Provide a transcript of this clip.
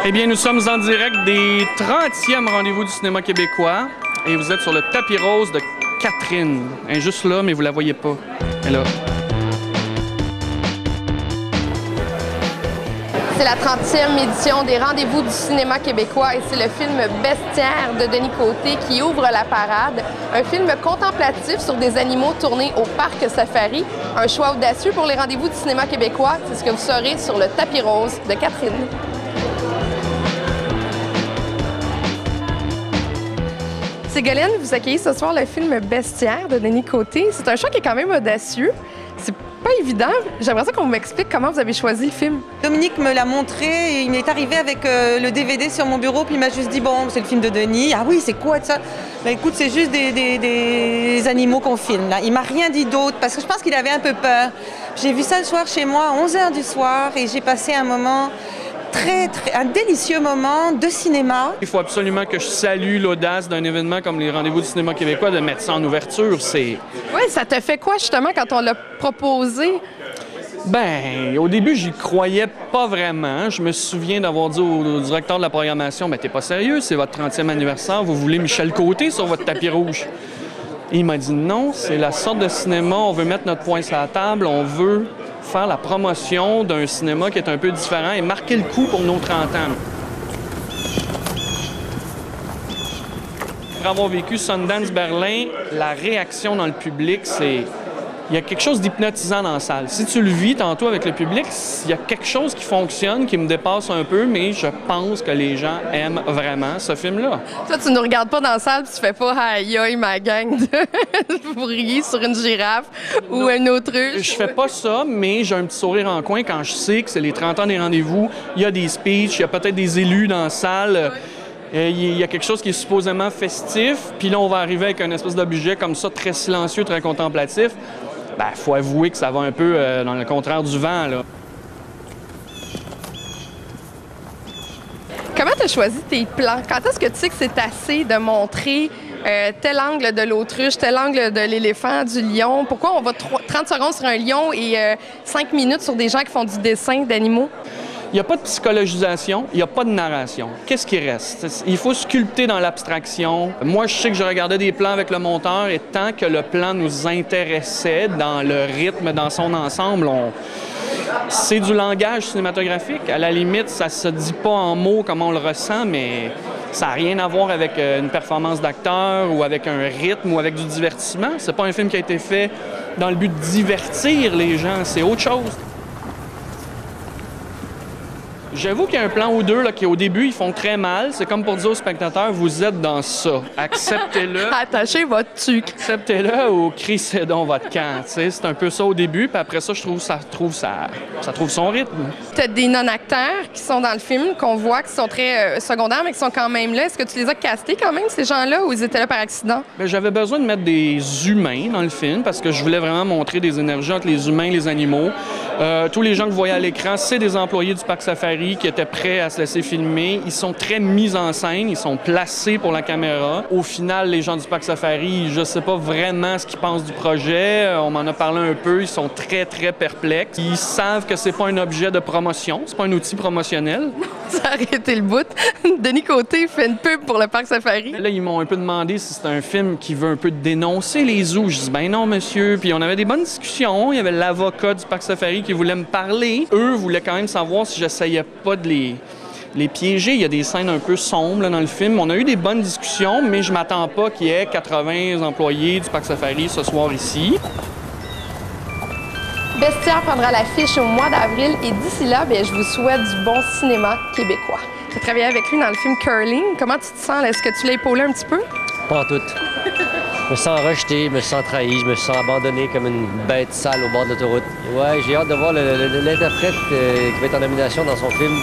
Eh bien, nous sommes en direct des 30e rendez-vous du cinéma québécois et vous êtes sur le tapis rose de Catherine. Elle est juste là, mais vous la voyez pas. Elle est là. C'est la 30e édition des Rendez-vous du cinéma québécois et c'est le film Bestiaire de Denis Côté qui ouvre la parade. Un film contemplatif sur des animaux tournés au Parc Safari. Un choix audacieux pour les Rendez-vous du cinéma québécois. C'est ce que vous saurez sur le tapis rose de Catherine. Ségolène, vous accueillez ce soir le film Bestiaire de Denis Côté. C'est un choix qui est quand même audacieux. C'est pas évident. J'aimerais ça qu'on m'explique comment vous avez choisi le film. Dominique me l'a montré et il est arrivé avec le DVD sur mon bureau puis il m'a juste dit « Bon, c'est le film de Denis. Ah oui, c'est quoi ça? » Ben écoute, c'est juste des animaux qu'on filme. Là. Il m'a rien dit d'autre parce que je pense qu'il avait un peu peur. J'ai vu ça le soir chez moi à 11h du soir et j'ai passé un moment... un délicieux moment de cinéma. Il faut absolument que je salue l'audace d'un événement comme les Rendez-vous du cinéma québécois de mettre ça en ouverture. Oui, ça te fait quoi justement quand on l'a proposé? Ben, au début, j'y croyais pas vraiment. Je me souviens d'avoir dit au directeur de la programmation, « Ben, t'es pas sérieux, c'est votre 30e anniversaire, vous voulez Michel Côté sur votre tapis rouge? » Et il m'a dit, « Non, c'est la sorte de cinéma, on veut mettre notre poing sur la table, on veut faire la promotion d'un cinéma qui est un peu différent et marquer le coup pour nos 30 ans. » Après avoir vécu Sundance Berlin, la réaction dans le public, c'est... Il y a quelque chose d'hypnotisant dans la salle. Si tu le vis tantôt avec le public, il y a quelque chose qui fonctionne, qui me dépasse un peu, mais je pense que les gens aiment vraiment ce film-là. Toi, tu ne regardes pas dans la salle, tu fais pas « Aïe, aïe, ma gang de fourriers sur une girafe ou une autruche ». Je fais pas ça, mais j'ai un petit sourire en coin quand je sais que c'est les 30 ans des rendez-vous. Il y a des speeches, il y a peut-être des élus dans la salle. Il y a quelque chose qui est supposément festif, puis là, on va arriver avec un espèce d'objet comme ça, très silencieux, très contemplatif. Ben, faut avouer que ça va un peu dans le contraire du vent, là. Comment tu as choisi tes plans? Quand est-ce que tu sais que c'est assez de montrer tel angle de l'autruche, tel angle de l'éléphant, du lion? Pourquoi on va 30 secondes sur un lion et 5 minutes sur des gens qui font du dessin d'animaux? Il n'y a pas de psychologisation, il n'y a pas de narration. Qu'est-ce qui reste? Il faut sculpter dans l'abstraction. Moi, je sais que je regardais des plans avec le monteur et tant que le plan nous intéressait dans le rythme, dans son ensemble, c'est du langage cinématographique. À la limite, ça se dit pas en mots comme on le ressent, mais ça n'a rien à voir avec une performance d'acteur ou avec un rythme ou avec du divertissement. C'est pas un film qui a été fait dans le but de divertir les gens, c'est autre chose. J'avoue qu'il y a un plan ou deux là, qui, au début, ils font très mal. C'est comme pour dire aux spectateurs, vous êtes dans ça. Acceptez-le. Attachez votre tuque. Acceptez-le ou crissez donc votre camp. C'est un peu ça au début, puis après ça, je trouve ça trouve son rythme. Tu as des non-acteurs qui sont dans le film, qu'on voit, qui sont très secondaires, mais qui sont quand même là. Est-ce que tu les as castés quand même, ces gens-là, ou ils étaient là par accident? Bien, j'avais besoin de mettre des humains dans le film parce que je voulais vraiment montrer des énergies entre les humains et les animaux. Tous les gens que vous voyez à l'écran, c'est des employés du Parc Safari qui étaient prêts à se laisser filmer. Ils sont très mis en scène, ils sont placés pour la caméra. Au final, les gens du Parc Safari, je sais pas vraiment ce qu'ils pensent du projet. On m'en a parlé un peu, ils sont très, très perplexes. Ils savent que c'est pas un objet de promotion, c'est pas un outil promotionnel. Ça a arrêté le bout. Denis Côté fait une pub pour le Parc Safari. Là, ils m'ont un peu demandé si c'était un film qui veut un peu dénoncer les zoos. Je dis, ben non, monsieur. Puis on avait des bonnes discussions. Il y avait l'avocat du Parc Safari qui voulait me parler. Eux voulaient quand même savoir si j'essayais pas de les piéger. Il y a des scènes un peu sombres là, dans le film. On a eu des bonnes discussions, mais je m'attends pas qu'il y ait 80 employés du Parc Safari ce soir ici. Bestiaire prendra l'affiche au mois d'avril et d'ici là, bien, je vous souhaite du bon cinéma québécois. Tu as travaillé avec lui dans le film Curling. Comment tu te sens? Est-ce que tu l'as épaulé un petit peu? Pas en tout. Je me sens rejeté, je me sens trahi, je me sens abandonné comme une bête sale au bord de l'autoroute. Ouais, j'ai hâte de voir l'interprète qui va être en nomination dans son film.